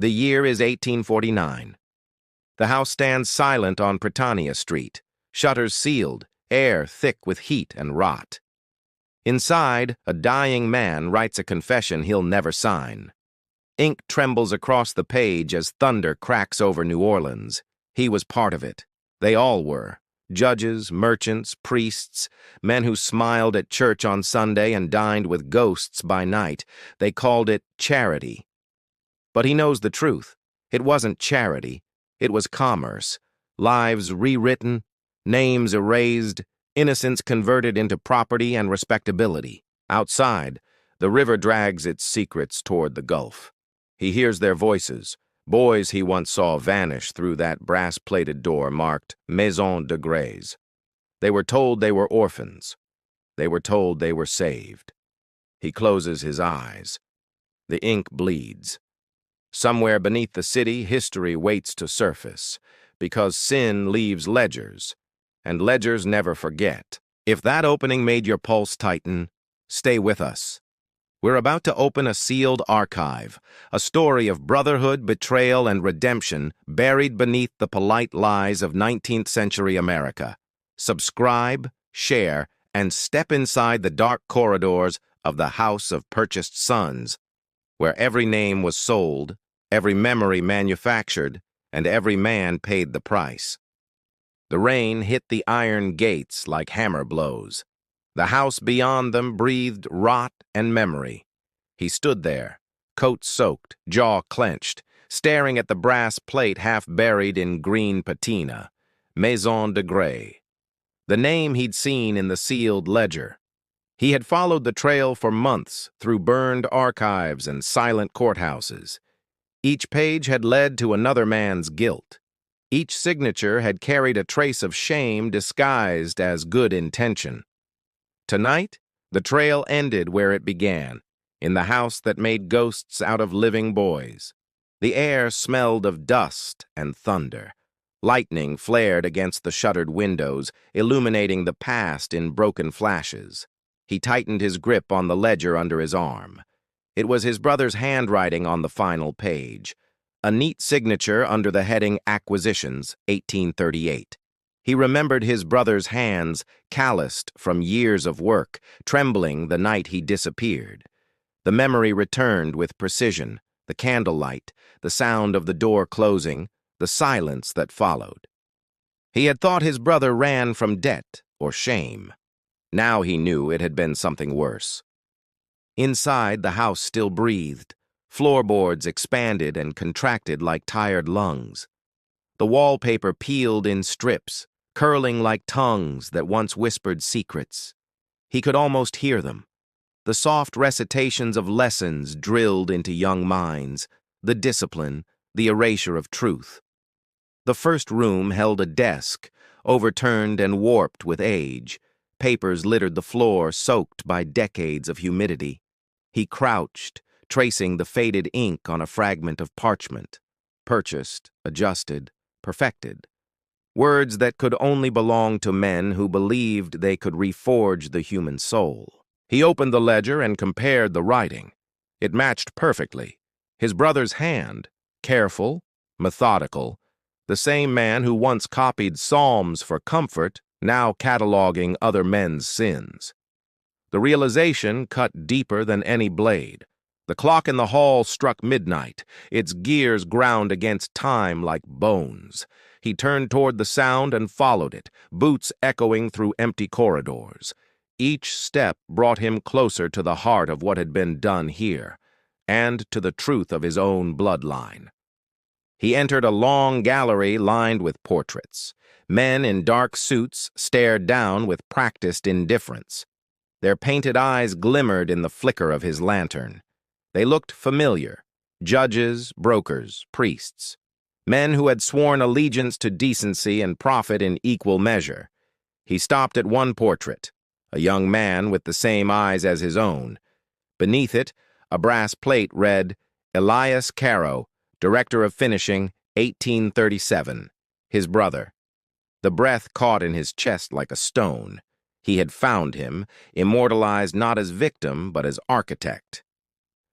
The year is 1849. The house stands silent on Britannia Street, shutters sealed, air thick with heat and rot. Inside, a dying man writes a confession he'll never sign. Ink trembles across the page as thunder cracks over New Orleans. He was part of it. They all were. Judges, merchants, priests, men who smiled at church on Sunday and dined with ghosts by night. They called it charity. But he knows the truth. It wasn't charity. It was commerce. Lives rewritten, names erased, innocence converted into property and respectability. Outside, the river drags its secrets toward the Gulf. He hears their voices, boys he once saw vanish through that brass-plated door marked Maison de Grace. They were told they were orphans. They were told they were saved. He closes his eyes. The ink bleeds. Somewhere beneath the city, history waits to surface, because sin leaves ledgers, and ledgers never forget. If that opening made your pulse tighten, stay with us. We're about to open a sealed archive, a story of brotherhood, betrayal, and redemption buried beneath the polite lies of 19th century America. Subscribe, share, and step inside the dark corridors of the House of Purchased Sons, where every name was sold, every memory manufactured, and every man paid the price. The rain hit the iron gates like hammer blows. The house beyond them breathed rot and memory. He stood there, coat soaked, jaw clenched, staring at the brass plate half buried in green patina, Maison de Grace, the name he'd seen in the sealed ledger. He had followed the trail for months through burned archives and silent courthouses. Each page had led to another man's guilt. Each signature had carried a trace of shame disguised as good intention. Tonight, the trail ended where it began, in the house that made ghosts out of living boys. The air smelled of dust and thunder. Lightning flared against the shuttered windows, illuminating the past in broken flashes. He tightened his grip on the ledger under his arm. It was his brother's handwriting on the final page, a neat signature under the heading Acquisitions, 1838. He remembered his brother's hands, calloused from years of work, trembling the night he disappeared. The memory returned with precision, the candlelight, the sound of the door closing, the silence that followed. He had thought his brother ran from debt or shame. Now he knew it had been something worse. Inside, the house still breathed. Floorboards expanded and contracted like tired lungs. The wallpaper peeled in strips, curling like tongues that once whispered secrets. He could almost hear them. The soft recitations of lessons drilled into young minds, the discipline, the erasure of truth. The first room held a desk, overturned and warped with age. Papers littered the floor, soaked by decades of humidity. He crouched, tracing the faded ink on a fragment of parchment. Purchased, adjusted, perfected. Words that could only belong to men who believed they could reforge the human soul. He opened the ledger and compared the writing. It matched perfectly. His brother's hand, careful, methodical, the same man who once copied psalms for comfort, now cataloging other men's sins. The realization cut deeper than any blade. The clock in the hall struck midnight, its gears ground against time like bones. He turned toward the sound and followed it, boots echoing through empty corridors. Each step brought him closer to the heart of what had been done here, and to the truth of his own bloodline. He entered a long gallery lined with portraits. Men in dark suits stared down with practiced indifference. Their painted eyes glimmered in the flicker of his lantern. They looked familiar. Judges, brokers, priests. Men who had sworn allegiance to decency and profit in equal measure. He stopped at one portrait, a young man with the same eyes as his own. Beneath it, a brass plate read, Elias Caro, Director of Finishing, 1837, his brother. The breath caught in his chest like a stone. He had found him, immortalized not as victim, but as architect.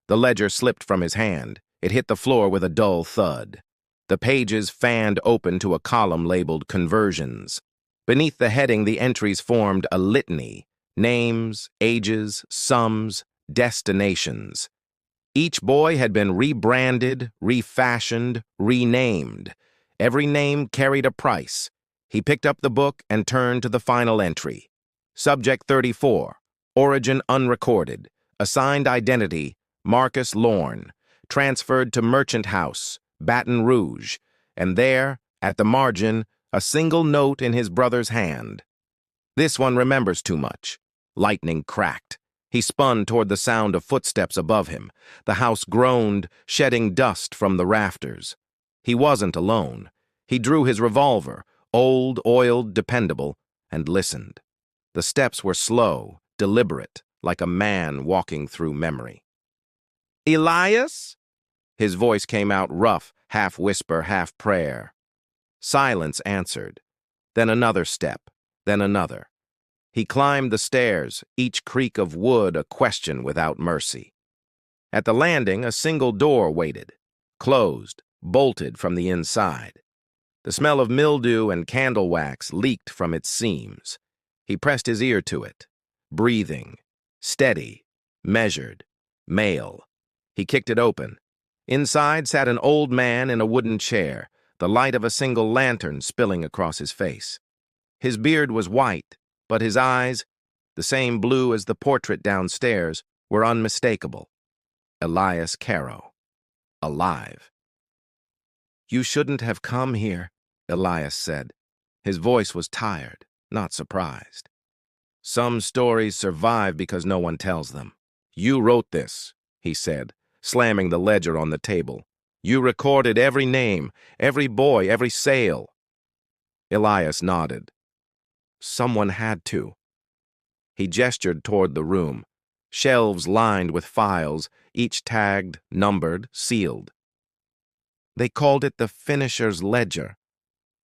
The ledger slipped from his hand. It hit the floor with a dull thud. The pages fanned open to a column labeled Conversions. Beneath the heading, the entries formed a litany: names, ages, sums, destinations. Each boy had been rebranded, refashioned, renamed. Every name carried a price. He picked up the book and turned to the final entry. Subject 34, origin unrecorded, assigned identity, Marcus Lorne, transferred to Merchant House, Baton Rouge, and there, at the margin, a single note in his brother's hand. This one remembers too much. Lightning cracked. He spun toward the sound of footsteps above him. The house groaned, shedding dust from the rafters. He wasn't alone. He drew his revolver, old, oiled, dependable, and listened. The steps were slow, deliberate, like a man walking through memory. "Elias?" His voice came out rough, half whisper, half prayer. Silence answered. Then another step, then another. He climbed the stairs, each creak of wood a question without mercy. At the landing, a single door waited, closed, bolted from the inside. The smell of mildew and candle wax leaked from its seams. He pressed his ear to it, breathing, steady, measured, male. He kicked it open. Inside sat an old man in a wooden chair, the light of a single lantern spilling across his face. His beard was white, but his eyes, the same blue as the portrait downstairs, were unmistakable. Elias Caro. Alive. "You shouldn't have come here," Elias said. His voice was tired, not surprised. "Some stories survive because no one tells them. You wrote this," he said, slamming the ledger on the table. "You recorded every name, every boy, every sale." Elias nodded. "Someone had to." He gestured toward the room. Shelves lined with files, each tagged, numbered, sealed. "They called it the finisher's ledger.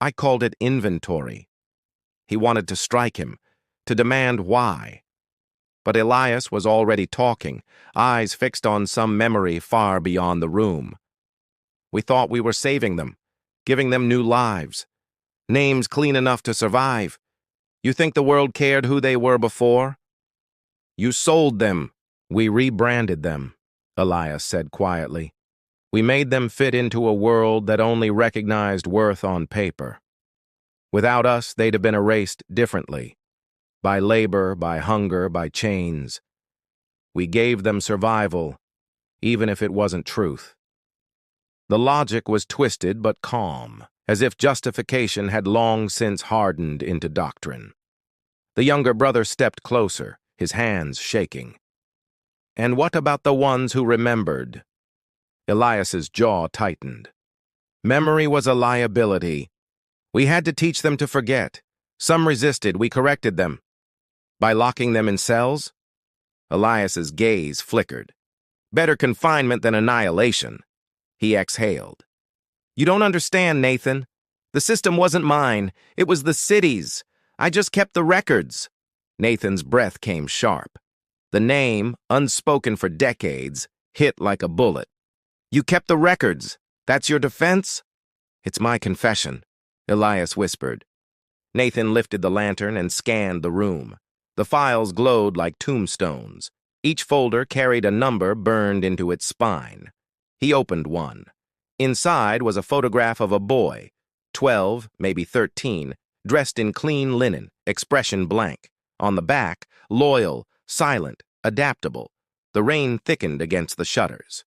I called it inventory." He wanted to strike him, to demand why. But Elias was already talking, eyes fixed on some memory far beyond the room. "We thought we were saving them, giving them new lives, names clean enough to survive. You think the world cared who they were before? You sold them." "We rebranded them," Elias said quietly. "We made them fit into a world that only recognized worth on paper. Without us, they'd have been erased differently. By labor, by hunger, by chains. We gave them survival, even if it wasn't truth." The logic was twisted but calm, as if justification had long since hardened into doctrine. The younger brother stepped closer, his hands shaking. "And what about the ones who remembered?" Elias's jaw tightened. "Memory was a liability. We had to teach them to forget. Some resisted, we corrected them. By locking them in cells?" Elias's gaze flickered. "Better confinement than annihilation." He exhaled. "You don't understand, Nathan. The system wasn't mine. It was the city's. I just kept the records." Nathan's breath came sharp. The name, unspoken for decades, hit like a bullet. "You kept the records. That's your defense?" "It's my confession," Elias whispered. Nathan lifted the lantern and scanned the room. The files glowed like tombstones. Each folder carried a number burned into its spine. He opened one. Inside was a photograph of a boy, 12, maybe 13, dressed in clean linen, expression blank. On the back, loyal, silent, adaptable. The rain thickened against the shutters.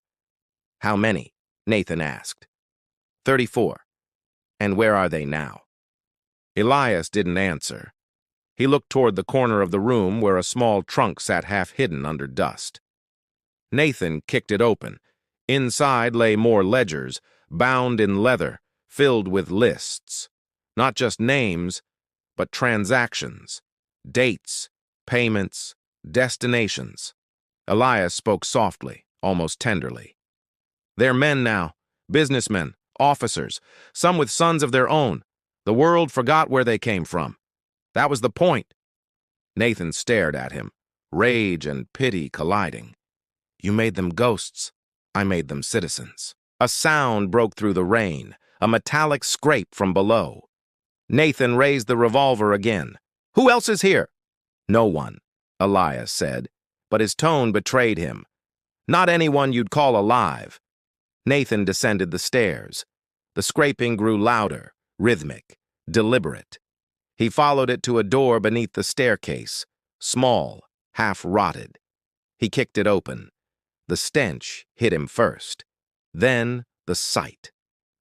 "How many?" Nathan asked. 34. "And where are they now?" Elias didn't answer. He looked toward the corner of the room where a small trunk sat half hidden under dust. Nathan kicked it open. Inside lay more ledgers, bound in leather, filled with lists. Not just names, but transactions, dates, payments, destinations. Elias spoke softly, almost tenderly. "They're men now, businessmen, officers, some with sons of their own. The world forgot where they came from. That was the point." Nathan stared at him, rage and pity colliding. "You made them ghosts. I made them citizens." A sound broke through the rain, a metallic scrape from below. Nathan raised the revolver again. "Who else is here?" "No one," Elias said, but his tone betrayed him. "Not anyone you'd call alive." Nathan descended the stairs. The scraping grew louder, rhythmic, deliberate. He followed it to a door beneath the staircase, small, half-rotted. He kicked it open. The stench hit him first. Then the sight.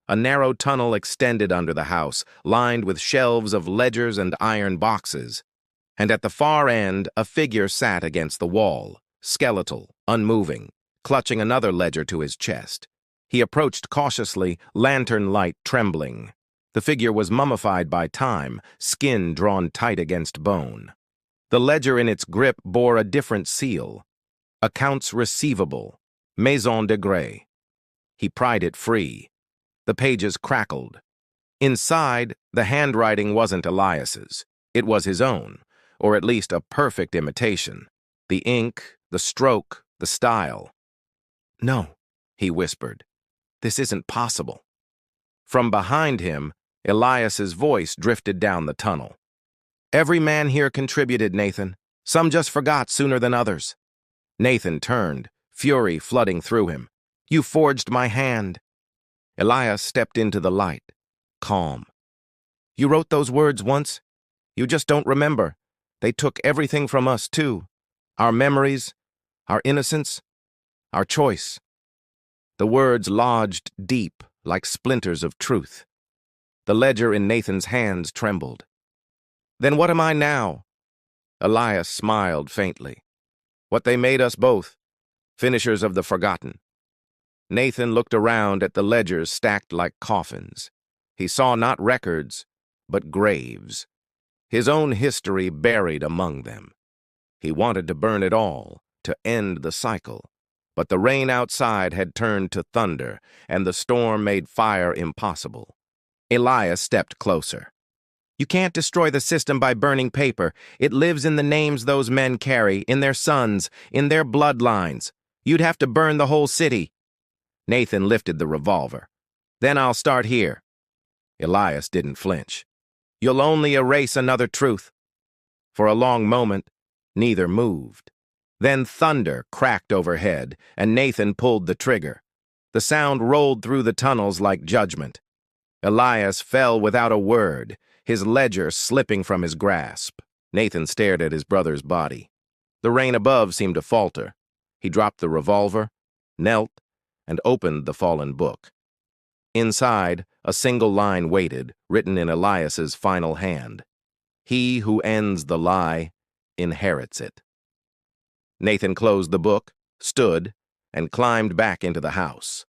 A narrow tunnel extended under the house, lined with shelves of ledgers and iron boxes. And at the far end, a figure sat against the wall, skeletal, unmoving, clutching another ledger to his chest. He approached cautiously, lantern light trembling. The figure was mummified by time, skin drawn tight against bone. The ledger in its grip bore a different seal. Accounts receivable, Maison de Grès. He pried it free. The pages crackled. Inside, the handwriting wasn't Elias's. It was his own, or at least a perfect imitation. The ink, the stroke, the style. "No," he whispered. "This isn't possible." From behind him, Elias's voice drifted down the tunnel. "Every man here contributed, Nathan. Some just forgot sooner than others." Nathan turned, fury flooding through him. "You forged my hand." Elias stepped into the light, calm. "You wrote those words once. You just don't remember. They took everything from us, too. Our memories, our innocence, our choice." The words lodged deep, like splinters of truth. The ledger in Nathan's hands trembled. "Then what am I now?" Elias smiled faintly. "What they made us both, finishers of the forgotten." Nathan looked around at the ledgers stacked like coffins. He saw not records, but graves. His own history buried among them. He wanted to burn it all, to end the cycle. But the rain outside had turned to thunder, and the storm made fire impossible. Elias stepped closer. "You can't destroy the system by burning paper. It lives in the names those men carry, in their sons, in their bloodlines. You'd have to burn the whole city." Nathan lifted the revolver. "Then I'll start here." Elias didn't flinch. "You'll only erase another truth." For a long moment, neither moved. Then thunder cracked overhead, and Nathan pulled the trigger. The sound rolled through the tunnels like judgment. Elias fell without a word, his ledger slipping from his grasp. Nathan stared at his brother's body. The rain above seemed to falter. He dropped the revolver, knelt, and opened the fallen book. Inside, a single line waited, written in Elias's final hand. "He who ends the lie inherits it." Nathan closed the book, stood, and climbed back into the house.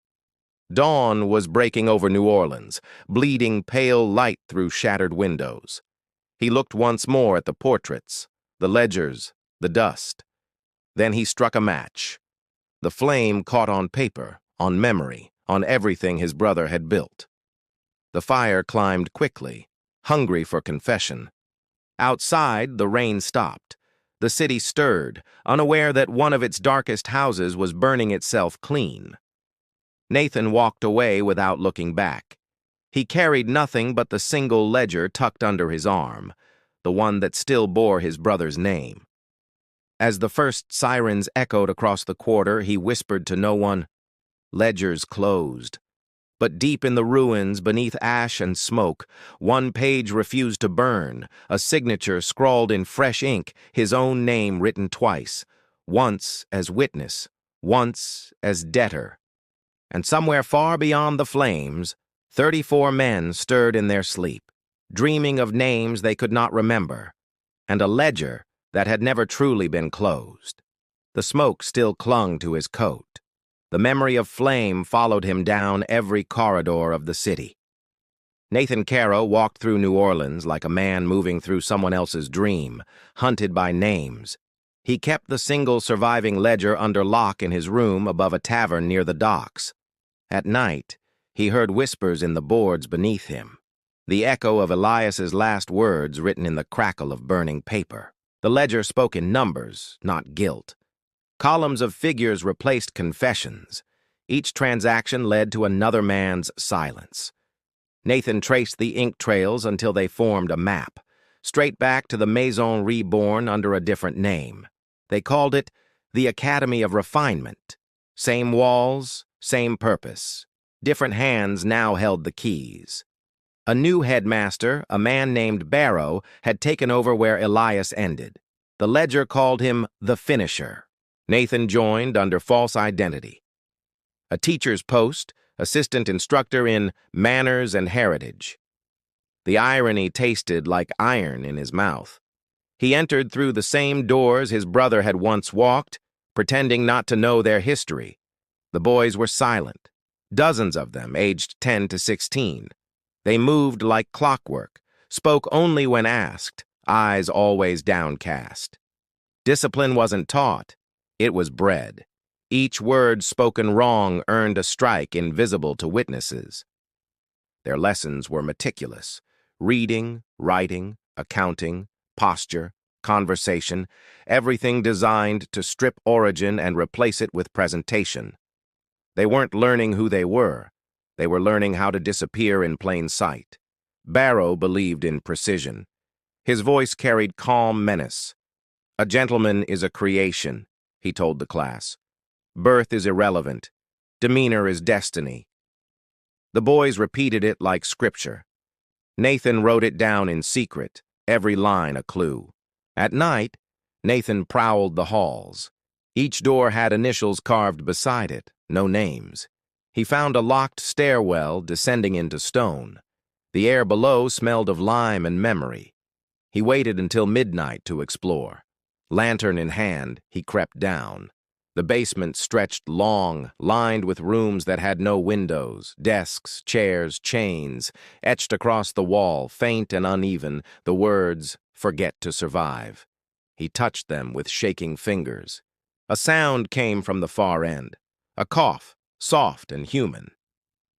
Dawn was breaking over New Orleans, bleeding pale light through shattered windows. He looked once more at the portraits, the ledgers, the dust. Then he struck a match. The flame caught on paper, on memory, on everything his brother had built. The fire climbed quickly, hungry for confession. Outside, the rain stopped. The city stirred, unaware that one of its darkest houses was burning itself clean. Nathan walked away without looking back. He carried nothing but the single ledger tucked under his arm, the one that still bore his brother's name. As the first sirens echoed across the quarter, he whispered to no one, "Ledgers closed." But deep in the ruins, beneath ash and smoke, one page refused to burn, a signature scrawled in fresh ink, his own name written twice, once as witness, once as debtor. And somewhere far beyond the flames, 34 men stirred in their sleep, dreaming of names they could not remember, and a ledger that had never truly been closed. The smoke still clung to his coat. The memory of flame followed him down every corridor of the city. Nathan Caro walked through New Orleans like a man moving through someone else's dream, hunted by names. He kept the single surviving ledger under lock in his room above a tavern near the docks. At night, he heard whispers in the boards beneath him, the echo of Elias's last words written in the crackle of burning paper. The ledger spoke in numbers, not guilt. Columns of figures replaced confessions. Each transaction led to another man's silence. Nathan traced the ink trails until they formed a map, straight back to the Maison reborn under a different name. They called it the Academy of Refinement. Same walls, same purpose. Different hands now held the keys. A new headmaster, a man named Barrow, had taken over where Elias ended. The ledger called him the Finisher. Nathan joined under false identity. A teacher's post, assistant instructor in manners and heritage. The irony tasted like iron in his mouth. He entered through the same doors his brother had once walked, pretending not to know their history. The boys were silent, dozens of them aged 10 to 16. They moved like clockwork, spoke only when asked, eyes always downcast. Discipline wasn't taught, it was bred. Each word spoken wrong earned a strike invisible to witnesses. Their lessons were meticulous. Reading, writing, accounting, posture, conversation, everything designed to strip origin and replace it with presentation. They weren't learning who they were learning how to disappear in plain sight. Barrow believed in precision. His voice carried calm menace. "A gentleman is a creation," he told the class. "Birth is irrelevant. Demeanor is destiny." The boys repeated it like scripture. Nathan wrote it down in secret, every line a clue. At night, Nathan prowled the halls. Each door had initials carved beside it, no names. He found a locked stairwell descending into stone. The air below smelled of lime and memory. He waited until midnight to explore. Lantern in hand, he crept down. The basement stretched long, lined with rooms that had no windows, desks, chairs, chains. Etched across the wall, faint and uneven, the words, "Forget to survive." He touched them with shaking fingers. A sound came from the far end. A cough, soft and human.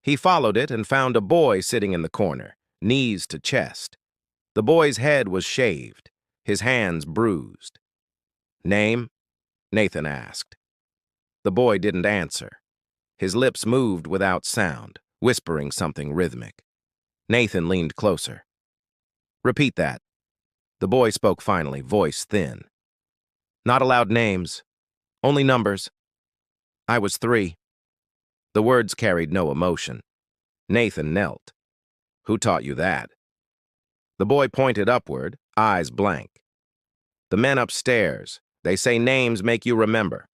He followed it and found a boy sitting in the corner, knees to chest. The boy's head was shaved, his hands bruised. "Name?" Nathan asked. The boy didn't answer. His lips moved without sound, whispering something rhythmic. Nathan leaned closer. "Repeat that." The boy spoke finally, voice thin. "Not allowed names. Only numbers. I was 3. The words carried no emotion. Nathan knelt. "Who taught you that?" The boy pointed upward, eyes blank. "The men upstairs. They say names make you remember.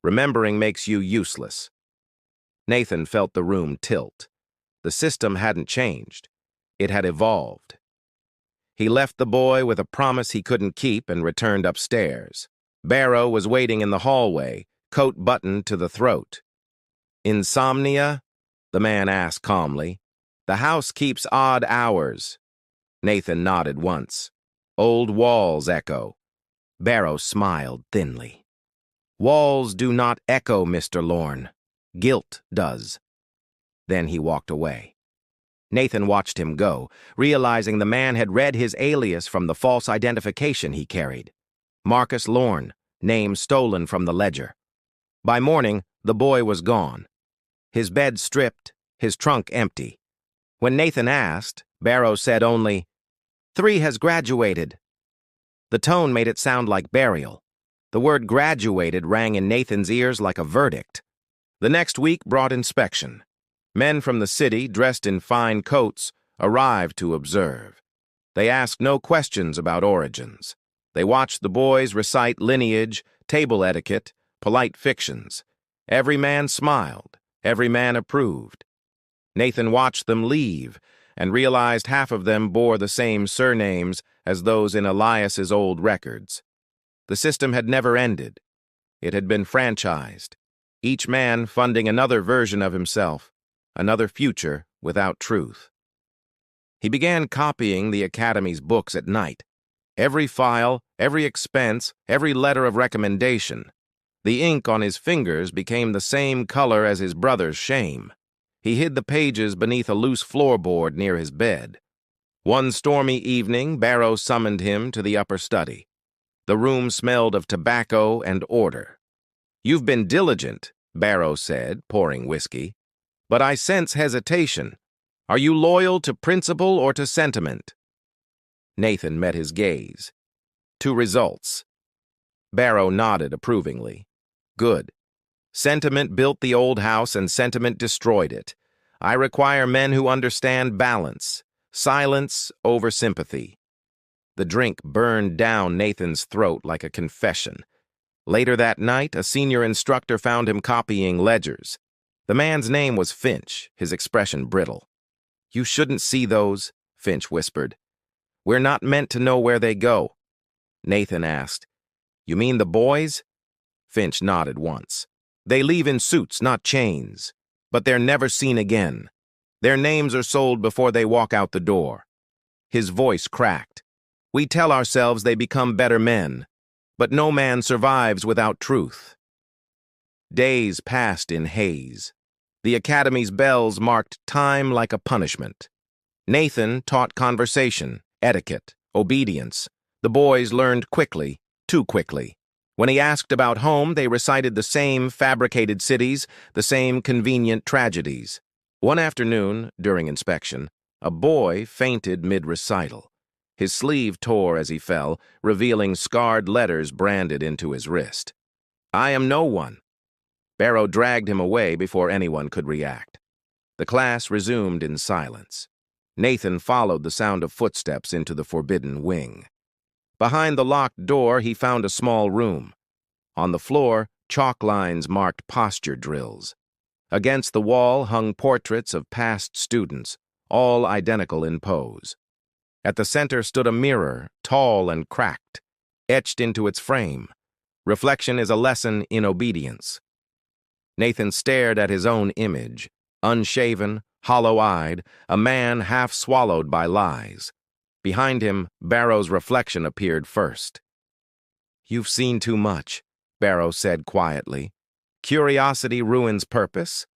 Remembering makes you useless." Nathan felt the room tilt. The system hadn't changed. It had evolved. He left the boy with a promise he couldn't keep and returned upstairs. Barrow was waiting in the hallway, coat buttoned to the throat. "Insomnia?" the man asked calmly. "The house keeps odd hours." Nathan nodded once. "Old walls echo." Barrow smiled thinly. "Walls do not echo, Mr. Lorne. Guilt does." Then he walked away. Nathan watched him go, realizing the man had read his alias from the false identification he carried. Marcus Lorne, name stolen from the ledger. By morning, the boy was gone. His bed stripped, his trunk empty. When Nathan asked, Barrow said only, "3 has graduated." The tone made it sound like burial. The word graduated rang in Nathan's ears like a verdict. The next week brought inspection. Men from the city, dressed in fine coats, arrived to observe. They asked no questions about origins. They watched the boys recite lineage, table etiquette, polite fictions. Every man smiled, every man approved. Nathan watched them leave and realized half of them bore the same surnames as those in Elias's old records. The system had never ended. It had been franchised, each man funding another version of himself, another future without truth. He began copying the Academy's books at night. Every file, every expense, every letter of recommendation. The ink on his fingers became the same color as his brother's shame. He hid the pages beneath a loose floorboard near his bed. One stormy evening, Barrow summoned him to the upper study. The room smelled of tobacco and order. "You've been diligent," Barrow said, pouring whiskey. "But I sense hesitation. Are you loyal to principle or to sentiment?" Nathan met his gaze. "To results." Barrow nodded approvingly. "Good. Sentiment built the old house and sentiment destroyed it. I require men who understand balance, silence over sympathy." The drink burned down Nathan's throat like a confession. Later that night, a senior instructor found him copying ledgers. The man's name was Finch, his expression brittle. "You shouldn't see those," Finch whispered. "We're not meant to know where they go." Nathan asked, "You mean the boys?" Finch nodded once. "They leave in suits, not chains. But they're never seen again. Their names are sold before they walk out the door." His voice cracked. "We tell ourselves they become better men, but no man survives without truth." Days passed in haze. The academy's bells marked time like a punishment. Nathan taught conversation, etiquette, obedience. The boys learned quickly, too quickly. When he asked about home, they recited the same fabricated cities, the same convenient tragedies. One afternoon, during inspection, a boy fainted mid-recital. His sleeve tore as he fell, revealing scarred letters branded into his wrist. "I am no one." Barrow dragged him away before anyone could react. The class resumed in silence. Nathan followed the sound of footsteps into the forbidden wing. Behind the locked door, he found a small room. On the floor, chalk lines marked posture drills. Against the wall hung portraits of past students, all identical in pose. At the center stood a mirror, tall and cracked, etched into its frame. Reflection is a lesson in obedience. Nathan stared at his own image, unshaven, hollow-eyed, a man half swallowed by lies. Behind him, Barrow's reflection appeared first. "You've seen too much," Barrow said quietly. "Curiosity ruins purpose."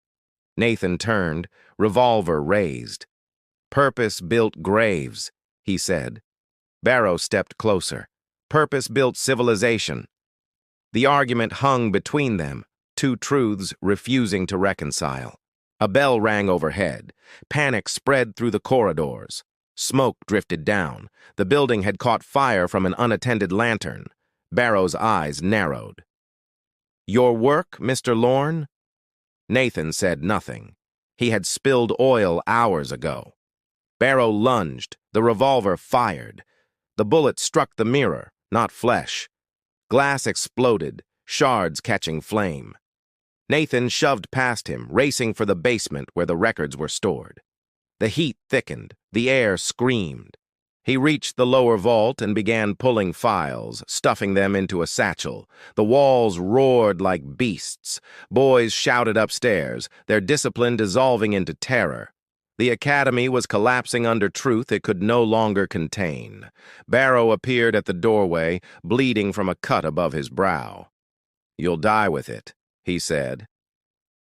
Nathan turned, revolver raised. "Purpose built graves," he said. Barrow stepped closer. "Purpose built civilization." The argument hung between them, two truths refusing to reconcile. A bell rang overhead. Panic spread through the corridors. Smoke drifted down. The building had caught fire from an unattended lantern. Barrow's eyes narrowed. "Your work, Mr. Lorne?" Nathan said nothing. He had spilled oil hours ago. Barrow lunged. The revolver fired. The bullet struck the mirror, not flesh. Glass exploded, shards catching flame. Nathan shoved past him, racing for the basement where the records were stored. The heat thickened. The air screamed. He reached the lower vault and began pulling files, stuffing them into a satchel. The walls roared like beasts. Boys shouted upstairs, their discipline dissolving into terror. The academy was collapsing under truth it could no longer contain. Barrow appeared at the doorway, bleeding from a cut above his brow. "You'll die with it," he said.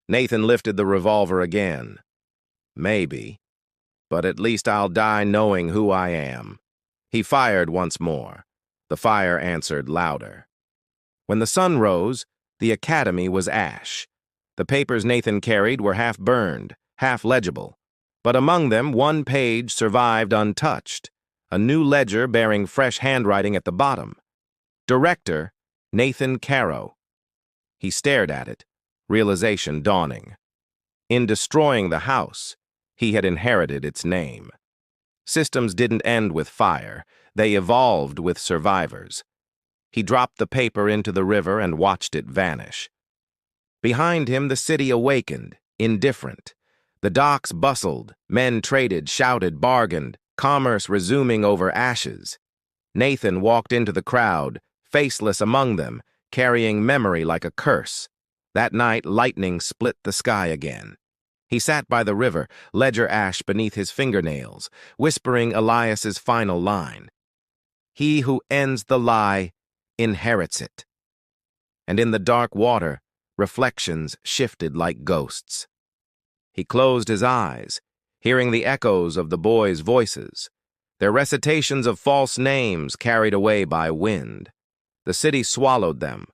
Nathan lifted the revolver again. "Maybe. But at least I'll die knowing who I am." He fired once more. The fire answered louder. When the sun rose, the academy was ash. The papers Nathan carried were half burned, half legible. But among them, one page survived untouched, a new ledger bearing fresh handwriting at the bottom. Director, Nathan Caro. He stared at it, realization dawning. In destroying the house, he had inherited its name. Systems didn't end with fire. They evolved with survivors. He dropped the paper into the river and watched it vanish. Behind him, the city awakened, indifferent. The docks bustled, men traded, shouted, bargained, commerce resuming over ashes. Nathan walked into the crowd, faceless among them, carrying memory like a curse. That night, lightning split the sky again. He sat by the river, ledger ash beneath his fingernails, whispering Elias's final line. "He who ends the lie inherits it." And in the dark water, reflections shifted like ghosts. He closed his eyes, hearing the echoes of the boys' voices, their recitations of false names carried away by wind. The city swallowed them,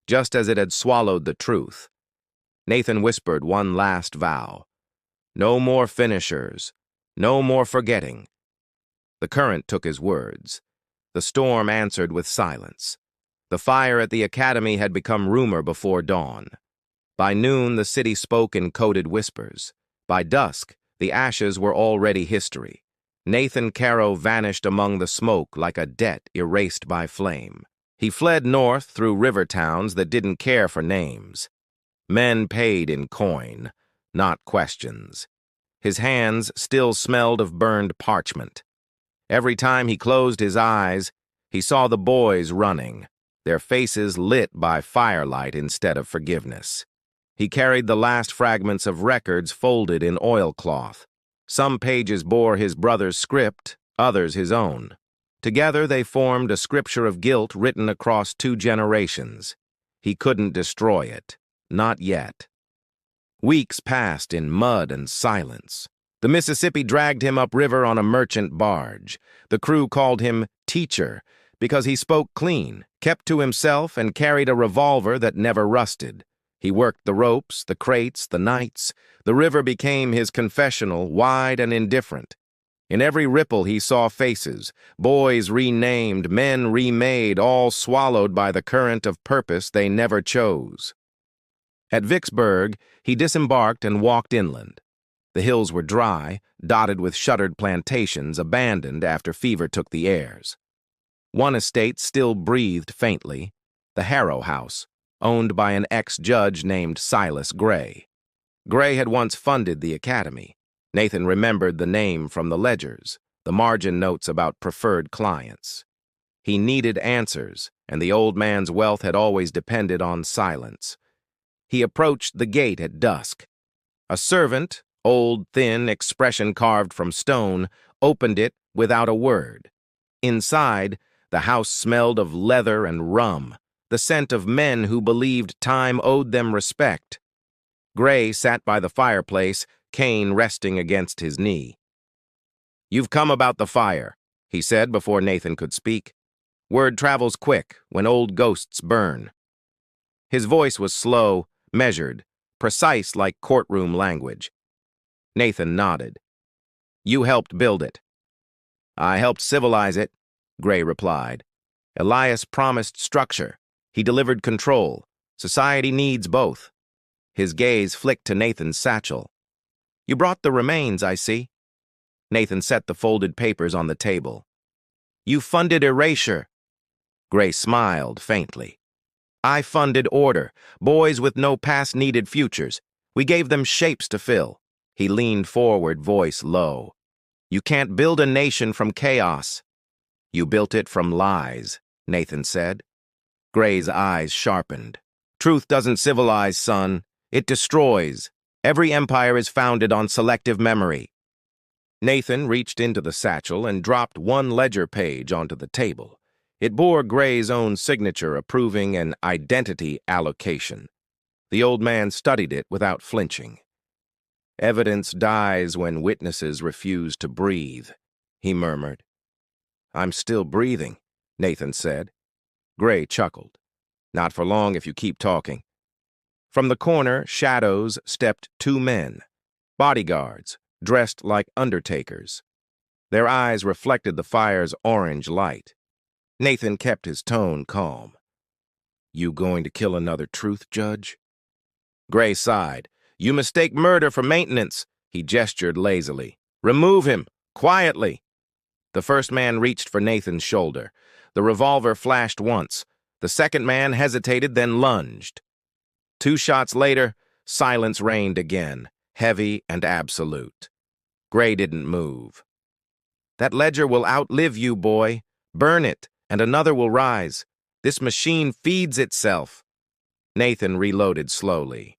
just as it had swallowed the truth. Nathan whispered one last vow. No more finishers. No more forgetting. The current took his words. The storm answered with silence. The fire at the academy had become rumor before dawn. By noon, the city spoke in coded whispers. By dusk, the ashes were already history. Nathan Caro vanished among the smoke like a debt erased by flame. He fled north through river towns that didn't care for names. Men paid in coin, not questions. His hands still smelled of burned parchment. Every time he closed his eyes, he saw the boys running, their faces lit by firelight instead of forgiveness. He carried the last fragments of records folded in oilcloth. Some pages bore his brother's script, others his own. Together they formed a scripture of guilt written across 2 generations. He couldn't destroy it, not yet. Weeks passed in mud and silence. The Mississippi dragged him upriver on a merchant barge. The crew called him Teacher because he spoke clean, kept to himself, and carried a revolver that never rusted. He worked the ropes, the crates, the nights. The river became his confessional, wide and indifferent. In every ripple he saw faces, boys renamed, men remade, all swallowed by the current of purpose they never chose. At Vicksburg, he disembarked and walked inland. The hills were dry, dotted with shuttered plantations abandoned after fever took the airs. One estate still breathed faintly, the Harrow House, owned by an ex-judge named Silas Gray. Gray had once funded the academy. Nathan remembered the name from the ledgers, the margin notes about preferred clients. He needed answers, and the old man's wealth had always depended on silence. He approached the gate at dusk. A servant, old, thin, expression carved from stone, opened it without a word. Inside, the house smelled of leather and rum, the scent of men who believed time owed them respect. Gray sat by the fireplace, cane resting against his knee. "You've come about the fire," he said before Nathan could speak. "Word travels quick when old ghosts burn." His voice was slow, measured, precise like courtroom language. Nathan nodded. "You helped build it." "I helped civilize it," Gray replied. "Elias promised structure. He delivered control. Society needs both." His gaze flicked to Nathan's satchel. "You brought the remains, I see." Nathan set the folded papers on the table. "You funded erasure." Gray smiled faintly. "I funded order, boys with no past needed futures. We gave them shapes to fill." He leaned forward, voice low. "You can't build a nation from chaos." "You built it from lies," Nathan said. Gray's eyes sharpened. "Truth doesn't civilize, son. It destroys. Every empire is founded on selective memory." Nathan reached into the satchel and dropped one ledger page onto the table. It bore Gray's own signature approving an identity allocation. The old man studied it without flinching. "Evidence dies when witnesses refuse to breathe," he murmured. "I'm still breathing," Nathan said. Gray chuckled. "Not for long if you keep talking." From the corner, shadows, stepped 2 men, bodyguards, dressed like undertakers. Their eyes reflected the fire's orange light. Nathan kept his tone calm. "You going to kill another truth, Judge?" Gray sighed. "You mistake murder for maintenance." He gestured lazily. "Remove him, quietly." The first man reached for Nathan's shoulder. The revolver flashed once. The second man hesitated, then lunged. 2 shots later, silence reigned again, heavy and absolute. Gray didn't move. "That ledger will outlive you, boy. Burn it, and another will rise. This machine feeds itself." Nathan reloaded slowly.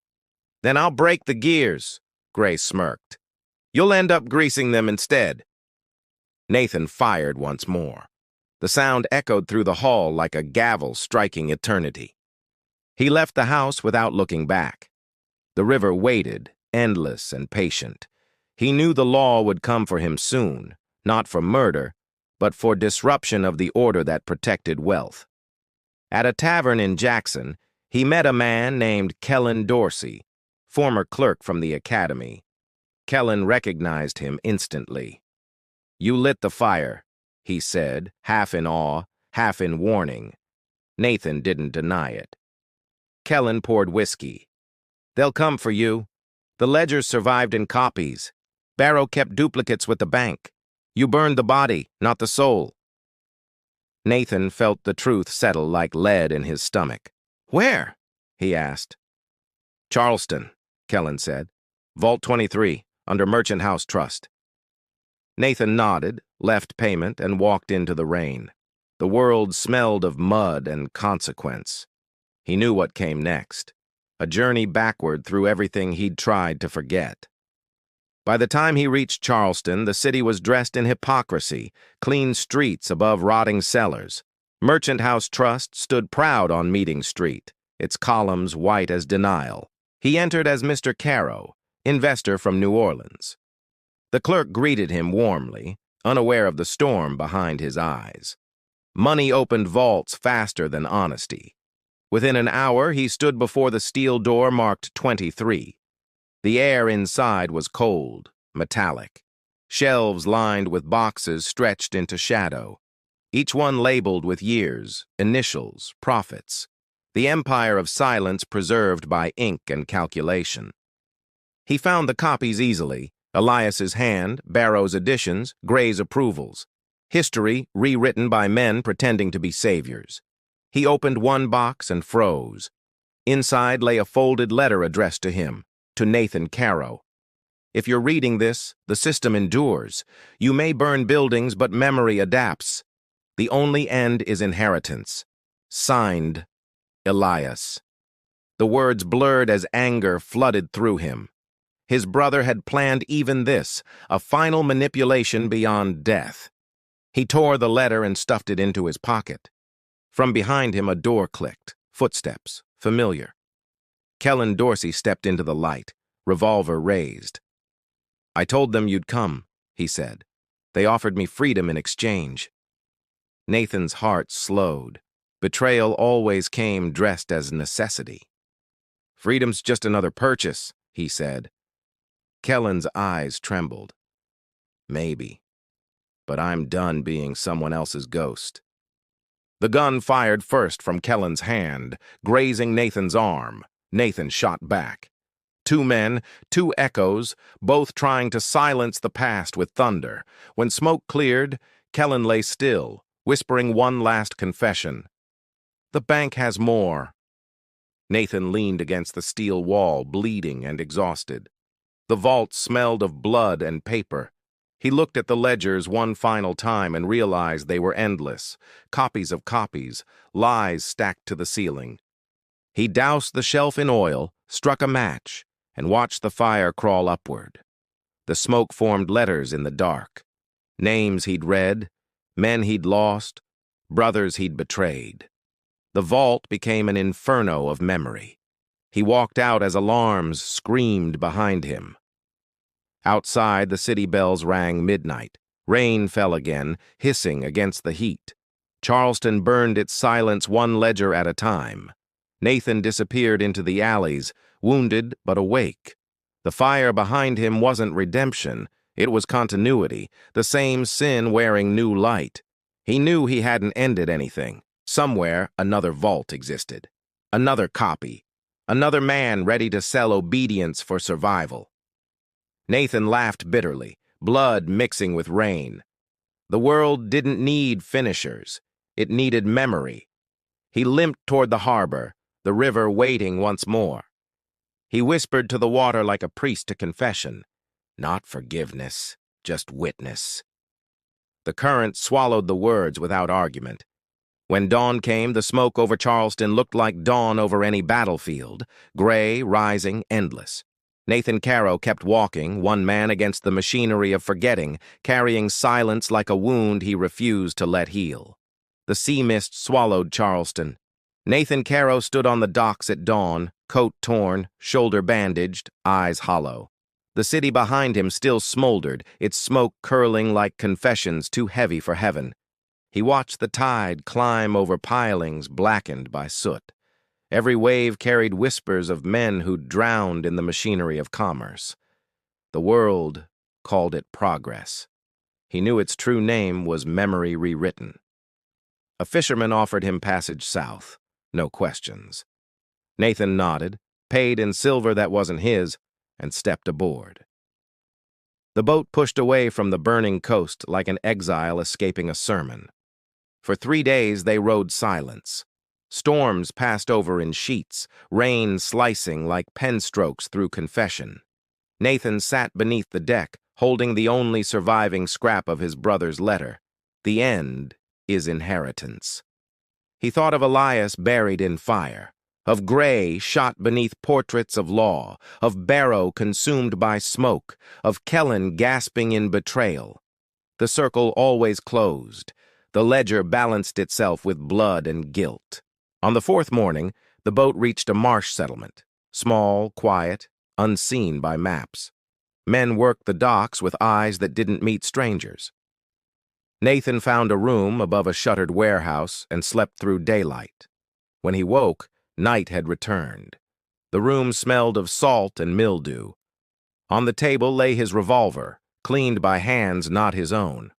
"Then I'll break the gears," Gray smirked. "You'll end up greasing them instead." Nathan fired once more. The sound echoed through the hall like a gavel striking eternity. He left the house without looking back. The river waited, endless and patient. He knew the law would come for him soon, not for murder, but for disruption of the order that protected wealth. At a tavern in Jackson, he met a man named Kellen Dorsey, former clerk from the academy. Kellen recognized him instantly. "You lit the fire," he said, half in awe, half in warning. Nathan didn't deny it. Kellen poured whiskey. "They'll come for you. The ledgers survived in copies. Barrow kept duplicates with the bank. You burned the body, not the soul." Nathan felt the truth settle like lead in his stomach. "Where?" he asked. "Charleston," Kellen said. "Vault 23, under Merchant House Trust." Nathan nodded, left payment, and walked into the rain. The world smelled of mud and consequence. He knew what came next. A journey backward through everything he'd tried to forget. By the time he reached Charleston, the city was dressed in hypocrisy, clean streets above rotting cellars. Merchant House Trust stood proud on Meeting Street, its columns white as denial. He entered as Mr. Caro, investor from New Orleans. The clerk greeted him warmly, unaware of the storm behind his eyes. Money opened vaults faster than honesty. Within an hour, he stood before the steel door marked 23. The air inside was cold, metallic. Shelves lined with boxes stretched into shadow, each one labeled with years, initials, profits. The empire of silence preserved by ink and calculation. He found the copies easily: Elias's hand, Barrow's additions, Gray's approvals. History rewritten by men pretending to be saviors. He opened one box and froze. Inside lay a folded letter addressed to him, to Nathan Caro. "If you're reading this, the system endures. You may burn buildings, but memory adapts. The only end is inheritance. Signed, Elias." The words blurred as anger flooded through him. His brother had planned even this, a final manipulation beyond death. He tore the letter and stuffed it into his pocket. From behind him a door clicked, footsteps, familiar. Kellen Dorsey stepped into the light, revolver raised. "I told them you'd come," he said. "They offered me freedom in exchange." Nathan's heart slowed. Betrayal always came dressed as necessity. "Freedom's just another purchase," he said. Kellen's eyes trembled. "Maybe. But I'm done being someone else's ghost." The gun fired first from Kellen's hand, grazing Nathan's arm. Nathan shot back. Two men, two echoes, both trying to silence the past with thunder. When smoke cleared, Kellen lay still, whispering one last confession. "The bank has more." Nathan leaned against the steel wall, bleeding and exhausted. The vault smelled of blood and paper. He looked at the ledgers one final time and realized they were endless. Copies of copies, lies stacked to the ceiling. He doused the shelf in oil, struck a match, and watched the fire crawl upward. The smoke formed letters in the dark. Names he'd read, men he'd lost, brothers he'd betrayed. The vault became an inferno of memory. He walked out as alarms screamed behind him. Outside, the city bells rang midnight. Rain fell again, hissing against the heat. Charleston burned its silence one ledger at a time. Nathan disappeared into the alleys, wounded but awake. The fire behind him wasn't redemption. It was continuity, the same sin wearing new light. He knew he hadn't ended anything. Somewhere, another vault existed. Another copy. Another man ready to sell obedience for survival. Nathan laughed bitterly, blood mixing with rain. The world didn't need finishers. It needed memory. He limped toward the harbor, the river waiting once more. He whispered to the water like a priest to confession. Not forgiveness, just witness. The current swallowed the words without argument. When dawn came, the smoke over Charleston looked like dawn over any battlefield, gray, rising, endless. Nathan Caro kept walking, one man against the machinery of forgetting, carrying silence like a wound he refused to let heal. The sea mist swallowed Charleston. Nathan Caro stood on the docks at dawn, coat torn, shoulder bandaged, eyes hollow. The city behind him still smoldered, its smoke curling like confessions too heavy for heaven. He watched the tide climb over pilings blackened by soot. Every wave carried whispers of men who drowned in the machinery of commerce. The world called it progress. He knew its true name was memory rewritten. A fisherman offered him passage south. No questions. Nathan nodded, paid in silver that wasn't his, and stepped aboard. The boat pushed away from the burning coast like an exile escaping a sermon. For 3 days they rode silence. Storms passed over in sheets, rain slicing like pen strokes through confession. Nathan sat beneath the deck, holding the only surviving scrap of his brother's letter. The end is inheritance. He thought of Elias buried in fire, of Gray shot beneath portraits of law, of Barrow consumed by smoke, of Kellen gasping in betrayal. The circle always closed. The ledger balanced itself with blood and guilt. On the 4th morning, the boat reached a marsh settlement, small, quiet, unseen by maps. Men worked the docks with eyes that didn't meet strangers. Nathan found a room above a shuttered warehouse and slept through daylight. When he woke, night had returned. The room smelled of salt and mildew. On the table lay his revolver, cleaned by hands not his own.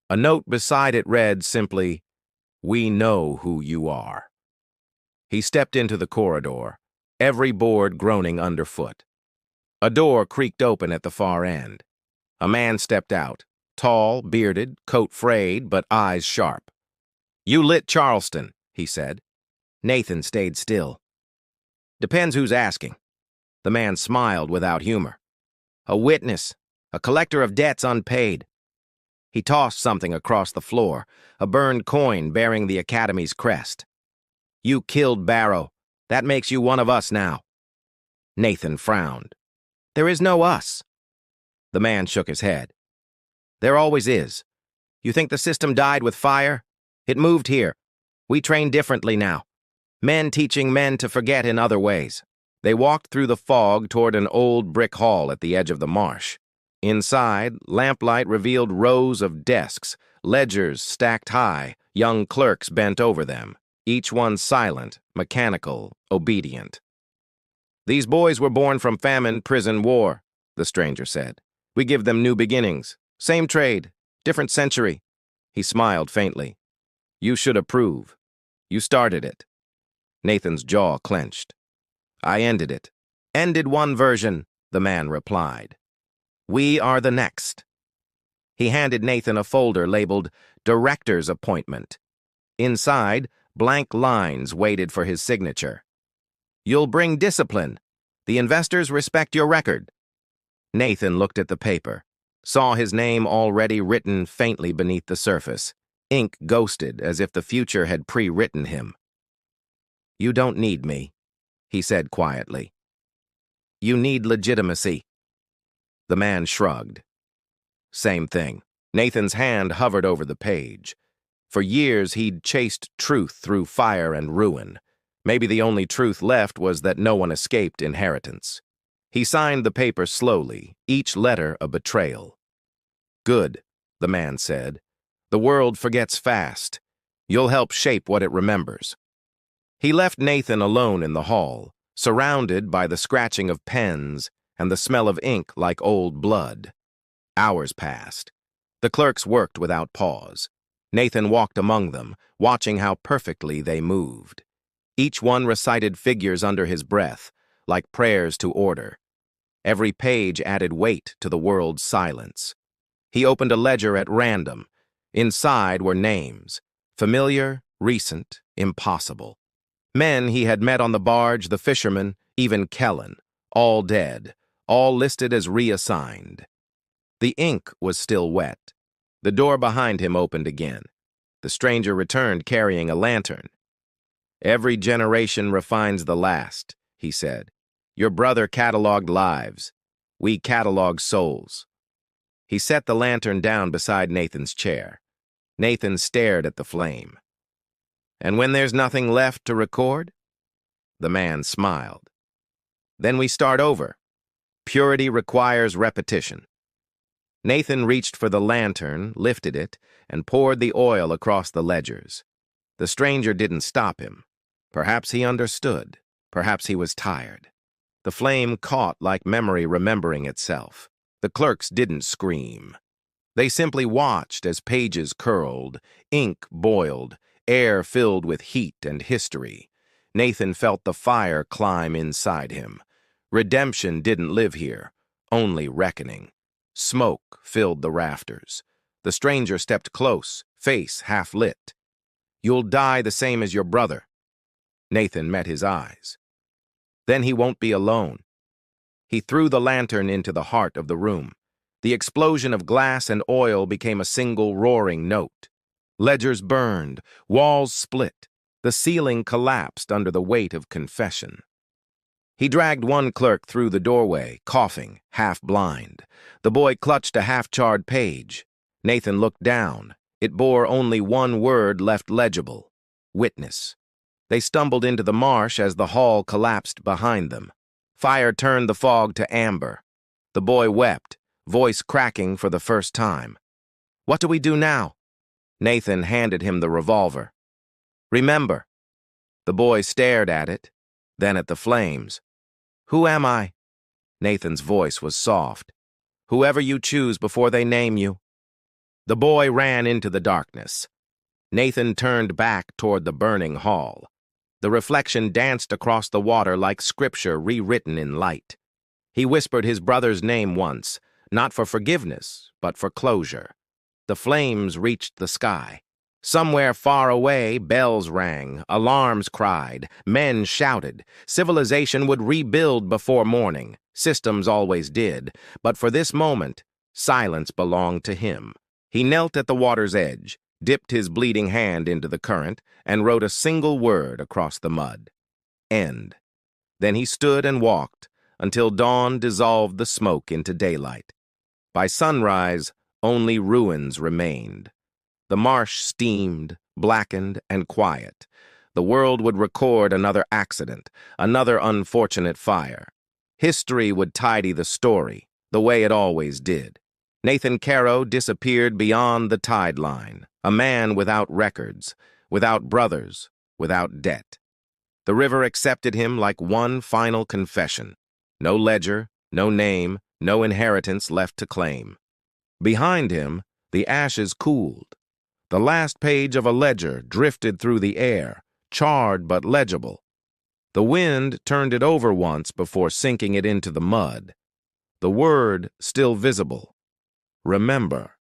A note beside it read simply, "We know who you are." He stepped into the corridor, every board groaning underfoot. A door creaked open at the far end. A man stepped out, tall, bearded, coat frayed, but eyes sharp. "You lit Charleston," he said. Nathan stayed still. "Depends who's asking." The man smiled without humor. "A witness, a collector of debts unpaid." He tossed something across the floor, a burned coin bearing the Academy's crest. "You killed Barrow. That makes you one of us now." Nathan frowned. "There is no us." The man shook his head. "There always is. You think the system died with fire? It moved here. We train differently now. Men teaching men to forget in other ways." They walked through the fog toward an old brick hall at the edge of the marsh. Inside, lamplight revealed rows of desks, ledgers stacked high, young clerks bent over them, each one silent, mechanical, obedient. "These boys were born from famine, prison, war," the stranger said. "We give them new beginnings. Same trade, different century." He smiled faintly. "You should approve. You started it." Nathan's jaw clenched. "I ended it." "Ended one version," the man replied. "We are the next." He handed Nathan a folder labeled Director's Appointment. Inside, blank lines waited for his signature. "You'll bring discipline. The investors respect your record." Nathan looked at the paper, saw his name already written faintly beneath the surface, ink ghosted as if the future had pre-written him. "You don't need me," he said quietly. "You need legitimacy." The man shrugged. Same thing. Nathan's hand hovered over the page. For years he'd chased truth through fire and ruin. Maybe the only truth left was that no one escaped inheritance. He signed the paper slowly, each letter a betrayal. "Good," the man said. "The world forgets fast. You'll help shape what it remembers." He left Nathan alone in the hall, surrounded by the scratching of pens and the smell of ink like old blood. Hours passed. The clerks worked without pause. Nathan walked among them, watching how perfectly they moved. Each one recited figures under his breath, like prayers to order. Every page added weight to the world's silence. He opened a ledger at random. Inside were names, familiar, recent, impossible. Men he had met on the barge, the fishermen, even Kellen, all dead, all listed as reassigned. The ink was still wet. The door behind him opened again. The stranger returned carrying a lantern. "Every generation refines the last," he said. "Your brother cataloged lives. We catalog souls." He set the lantern down beside Nathan's chair. Nathan stared at the flame. "And when there's nothing left to record?" The man smiled. "Then we start over. Purity requires repetition." Nathan reached for the lantern, lifted it, and poured the oil across the ledgers. The stranger didn't stop him. Perhaps he understood. Perhaps he was tired. The flame caught like memory remembering itself. The clerks didn't scream. They simply watched as pages curled, ink boiled, air filled with heat and history. Nathan felt the fire climb inside him. Redemption didn't live here, only reckoning. Smoke filled the rafters. The stranger stepped close, face half lit. "You'll die the same as your brother." Nathan met his eyes. "Then he won't be alone." He threw the lantern into the heart of the room. The explosion of glass and oil became a single roaring note. Ledgers burned, walls split, the ceiling collapsed under the weight of confession. He dragged one clerk through the doorway, coughing, half blind. The boy clutched a half-charred page. Nathan looked down. It bore only one word left legible: witness. They stumbled into the marsh as the hall collapsed behind them. Fire turned the fog to amber. The boy wept, voice cracking for the first time. "What do we do now?" Nathan handed him the revolver. "Remember." The boy stared at it, then at the flames. "Who am I?" Nathan's voice was soft. "Whoever you choose before they name you." The boy ran into the darkness. Nathan turned back toward the burning hall. The reflection danced across the water like scripture rewritten in light. He whispered his brother's name once, not for forgiveness, but for closure. The flames reached the sky. Somewhere far away, bells rang, alarms cried, men shouted. Civilization would rebuild before morning. Systems always did. But for this moment, silence belonged to him. He knelt at the water's edge, dipped his bleeding hand into the current, and wrote a single word across the mud: end. Then he stood and walked until dawn dissolved the smoke into daylight. By sunrise, only ruins remained. The marsh steamed, blackened, and quiet. The world would record another accident, another unfortunate fire. History would tidy the story, the way it always did. Nathan Caro disappeared beyond the tide line, a man without records, without brothers, without debt. The river accepted him like one final confession. No ledger, no name, no inheritance left to claim. Behind him, the ashes cooled. The last page of a ledger drifted through the air, charred but legible. The wind turned it over once before sinking it into the mud. The word still visible: remember.